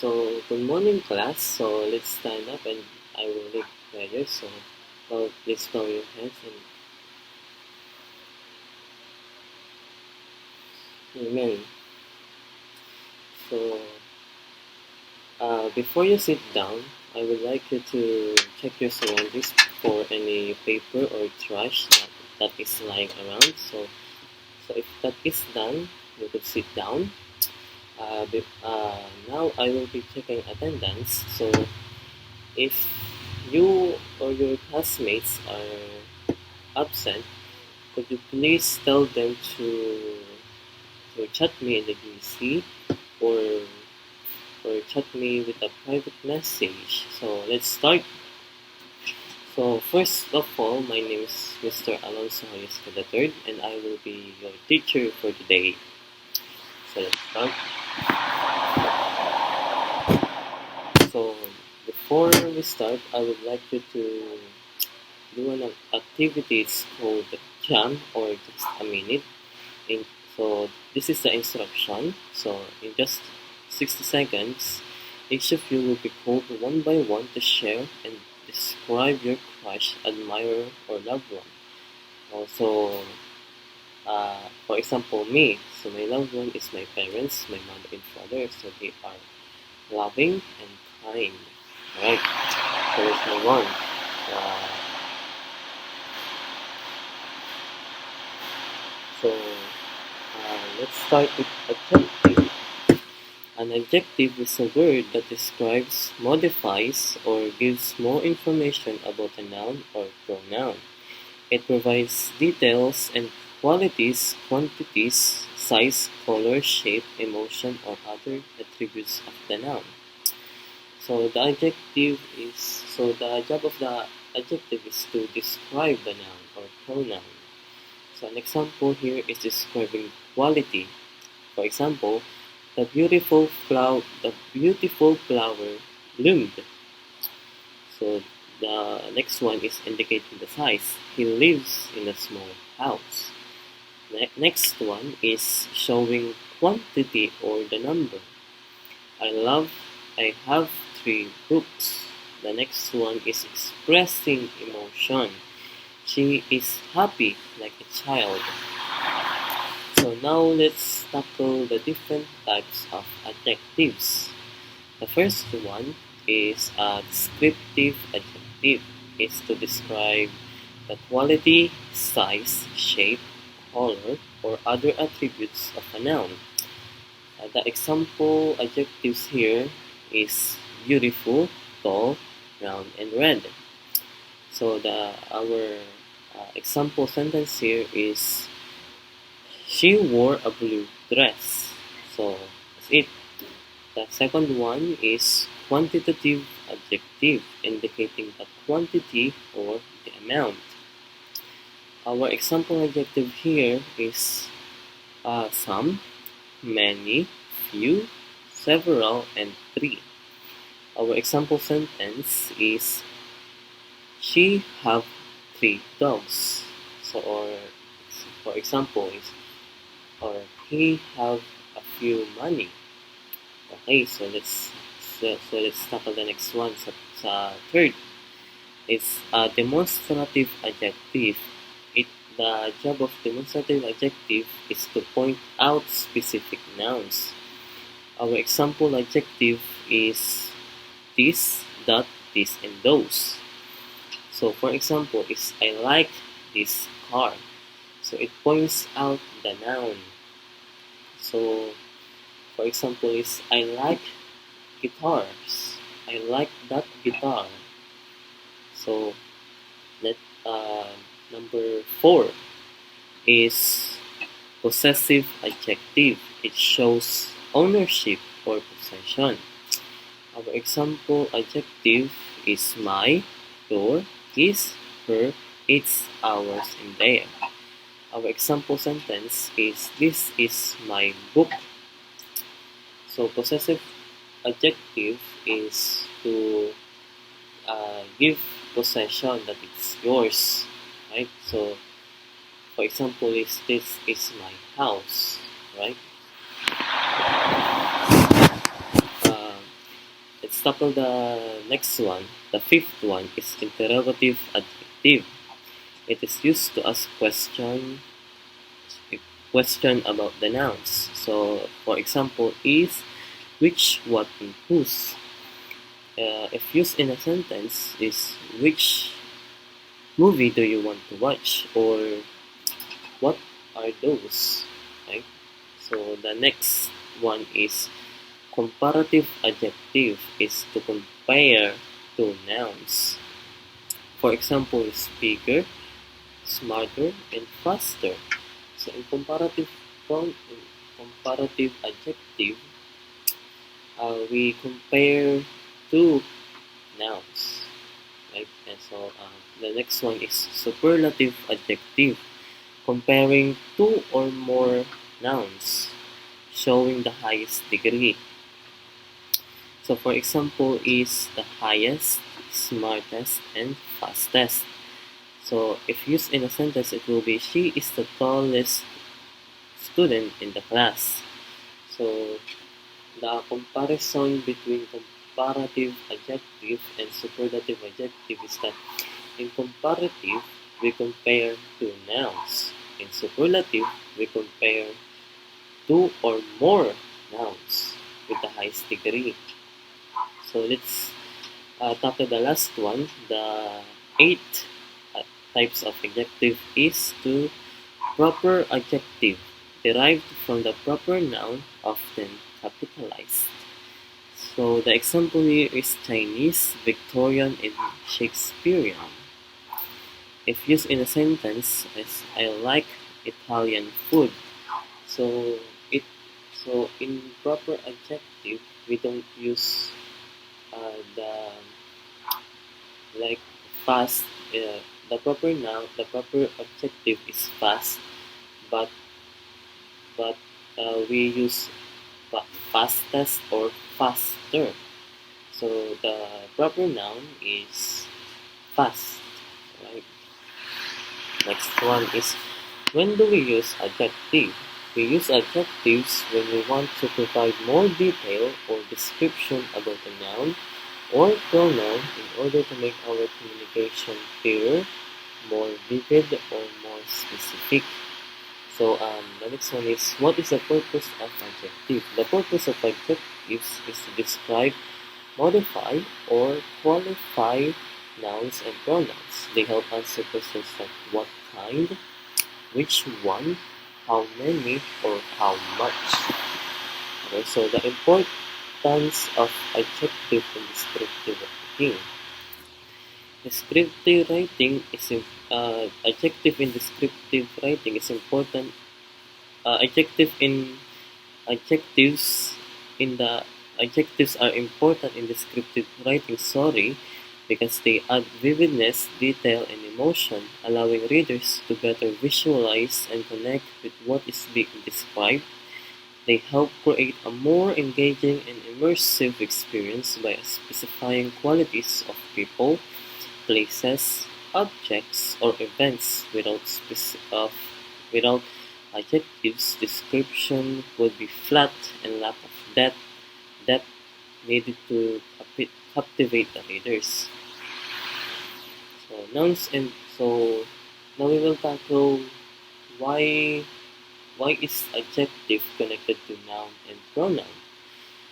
Good morning, class. So, let's stand up and I will lead prayer. Please bow your heads and Amen. So, before you sit down, I would like you to check your surroundings for any paper or trash that is lying around. So if that is done, you could sit down. Now I will be checking attendance. So if you or your classmates are absent, could you please tell them to chat me in the GC or chat me with a private message. So let's start. So first of all, my name is Mr. Alonso Hayesca III and I will be your teacher for today. So let's start. So before we start, I would like you to do an activity. It's called jam or just a minute. So this is the instruction. So in just 60 seconds, each of you will be called one by one to share and describe your crush, admirer, or loved one. Also, for example, me. So my loved one is my parents, my mother and father. So they are loving and kind. Alright, so let's move on. Let's start with adjective. An adjective is a word that describes, modifies, or gives more information about a noun or pronoun. It provides details and qualities, quantities, size, color, shape, emotion, or other attributes of the noun. So the job of the adjective is to describe the noun or pronoun. So an example here is describing quality. For example, the beautiful flower bloomed. So the next one is indicating the size. He lives in a small house. Next one is showing quantity or the number. I have 3 books. The next one is expressing emotion. She is happy like a child. So now let's tackle the different types of adjectives. The first one is a descriptive adjective. It's to describe the quality, size, shape, color, or other attributes of a noun. The example adjectives here is beautiful, tall, round, and red. So our example sentence here is she wore a blue dress. So that's it. The second one is quantitative adjective, indicating the quantity or the amount. Our example adjective here is some, many, few, several, and 3. Our example sentence is she have 3 dogs. For example or he have a few money. Okay, so let's tackle the next one. Third, it's a demonstrative adjective. The job of demonstrative adjective is to point out specific nouns. Our example adjective is this, that, this, and those. So for example, is I like this car. So it points out the noun. So for example, is I like guitars. I like that guitar. So number 4 is possessive adjective. It shows ownership or possession. Our example adjective is my, your, his, her, its, ours, and their. Our example sentence is this is my book. So possessive adjective is to give possession that it's yours, right? So for example, this is my house, right? let's tackle the next one. The fifth one is interrogative adjective. It is used to ask question about the nouns. So, for example, is, which, what, and whose. If used in a sentence, is which movie do you want to watch, or what are those, right? So the next one is comparative adjective, is to compare two nouns. For example, is bigger, smarter, and faster. So in comparative adjective, we compare two nouns, right? And so the next one is superlative adjective, comparing two or more nouns, showing the highest degree. So for example, is the highest, smartest, and fastest. So if used in a sentence, it will be, she is the tallest student in the class. So the comparison between comparative adjective and superlative adjective is that in comparative, we compare two nouns. In superlative, we compare two or more nouns with the highest degree. So let's tackle the last one. The eighth types of adjective is to proper adjective, derived from the proper noun, often capitalized. So the example here is Chinese, Victorian, and Shakespearean. If used in a sentence as I like Italian food, so it so in proper adjective we don't use the like fast. The proper adjective is fast, but we use fastest or faster. So the proper noun is fast, right? Next one is, when do we use adjective? We use adjectives when we want to provide more detail or description about a noun or pronoun in order to make our communication clearer, more vivid, or more specific. So the next one is, what is the purpose of adjective? The purpose of adjectives is to describe, modify, or qualify nouns and pronouns. They help answer questions like what kind, which one, how many, or how much. Okay, so the importance of adjective in descriptive writing. Descriptive writing is adjective in descriptive writing is important. Adjectives in the adjectives are important in descriptive writing. Because they add vividness, detail, and emotion, allowing readers to better visualize and connect with what is being described. They help create a more engaging and immersive experience by specifying qualities of people, places, objects, or events. Without adjectives, description would be flat and lack of depth needed to captivate the readers. So now we will tackle why is adjective connected to noun and pronoun.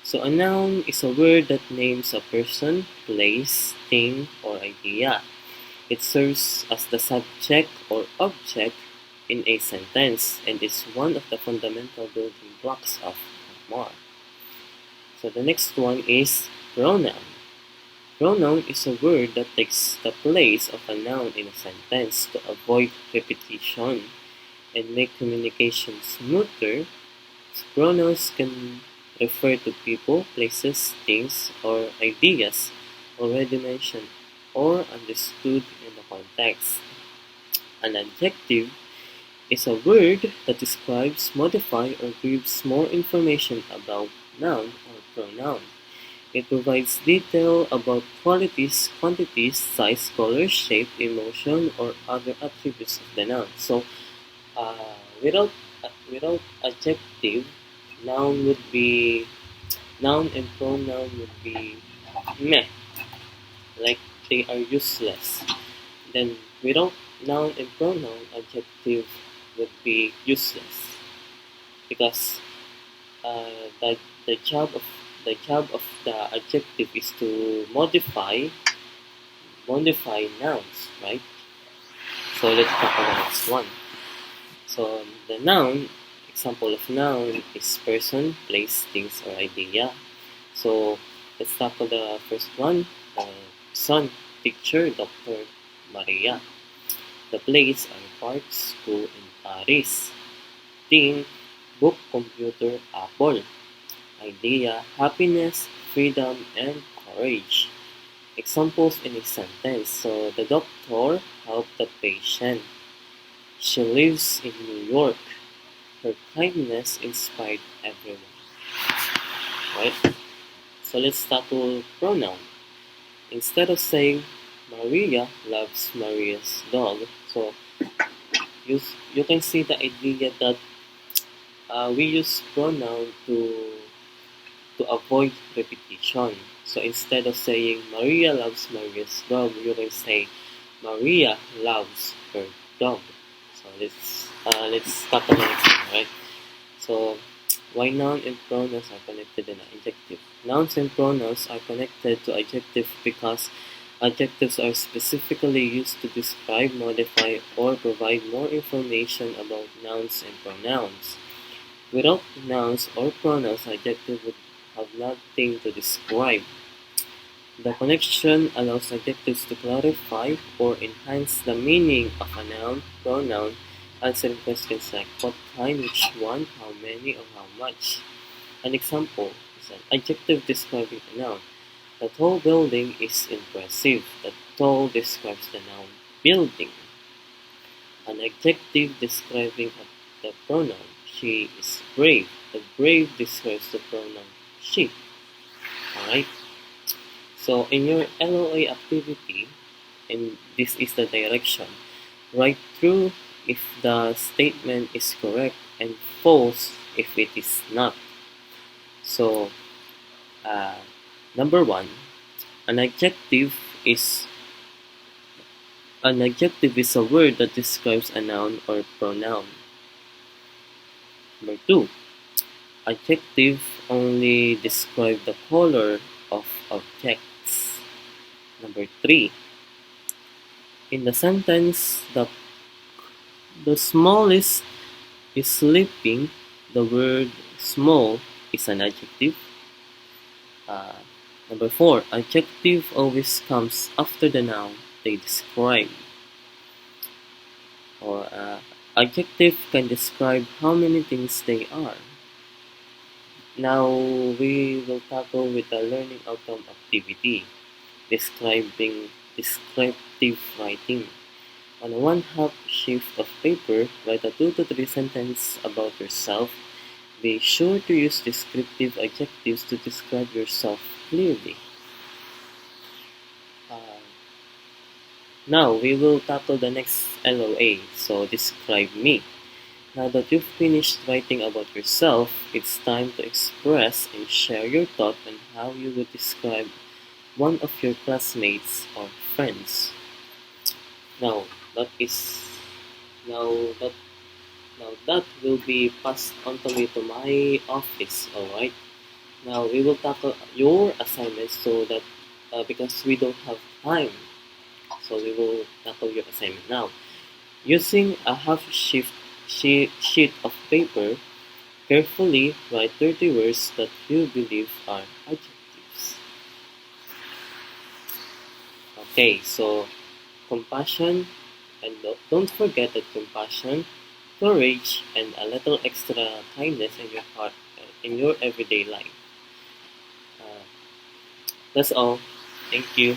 So a noun is a word that names a person, place, thing, or idea. It serves as the subject or object in a sentence and is one of the fundamental building blocks of grammar. So the next one is pronoun. Pronoun is a word that takes the place of a noun in a sentence to avoid repetition and make communication smoother. Pronouns can refer to people, places, things, or ideas already mentioned or understood in the context. An adjective is a word that describes, modifies, or gives more information about noun or pronoun. It provides detail about qualities, quantities, size, color, shape, emotion, or other attributes of the noun. So, without adjective, noun and pronoun would be meh, like they are useless. Then without noun and pronoun, adjective would be useless because the the job of the adjective is to modify nouns, right? So let's talk about the next one. So the noun example of noun is person, place, things, or idea. So let's tackle the first one. Son, teacher, Doctor, Maria. The place are park, school, and Paris. Thing, book, computer, apple. Idea, happiness, freedom, and courage. Examples in a sentence. So the doctor helped the patient. She lives in New York. Her kindness inspired everyone. Right? So let's tackle pronoun. Instead of saying Maria loves Maria's dog, so you can see the idea that we use pronoun to avoid repetition. So instead of saying Maria loves Maria's dog, you can say Maria loves her dog. So let's start on the next one, right? So why noun and pronouns are connected in an adjective? Nouns and pronouns are connected to adjective because adjectives are specifically used to describe, modify, or provide more information about nouns and pronouns. Without nouns or pronouns, adjective would have nothing to describe. The connection allows adjectives to clarify or enhance the meaning of a noun, pronoun, answering questions like what kind, which one, how many, or how much. An example is an adjective describing a noun. The tall building is impressive. The tall describes the noun building. An adjective describing the pronoun. She is brave. The brave describes the pronoun she. Alright? So in your LOA activity, and this is the direction, write true if the statement is correct and false if it is not. So uh, number one, an adjective is a word that describes a noun or pronoun. Number two, adjective only describe the color of objects. Number three, in the sentence, the smallest is sleeping, the word small is an adjective. Uh, Number four, adjective always comes after the noun they describe. Or adjective can describe how many things they are. Now we will tackle with the learning outcome activity, describing descriptive writing. On one half sheet of paper, write a 2 to 3 sentences about yourself. Be sure to use descriptive adjectives to describe yourself clearly. Now we will tackle the next LOA, so describe me. Now that you've finished writing about yourself, it's time to express and share your thought on how you would describe one of your classmates or friends. Now that is now that now that will be passed on to me to my office. Alright. Now we will tackle your assignments so that because we don't have time, so we will tackle your assignment now. Using a sheet of paper, carefully write 30 words that you believe are adjectives. Okay, so compassion, and don't forget that compassion, courage, and a little extra kindness in your heart, in your everyday life. That's all. Thank you.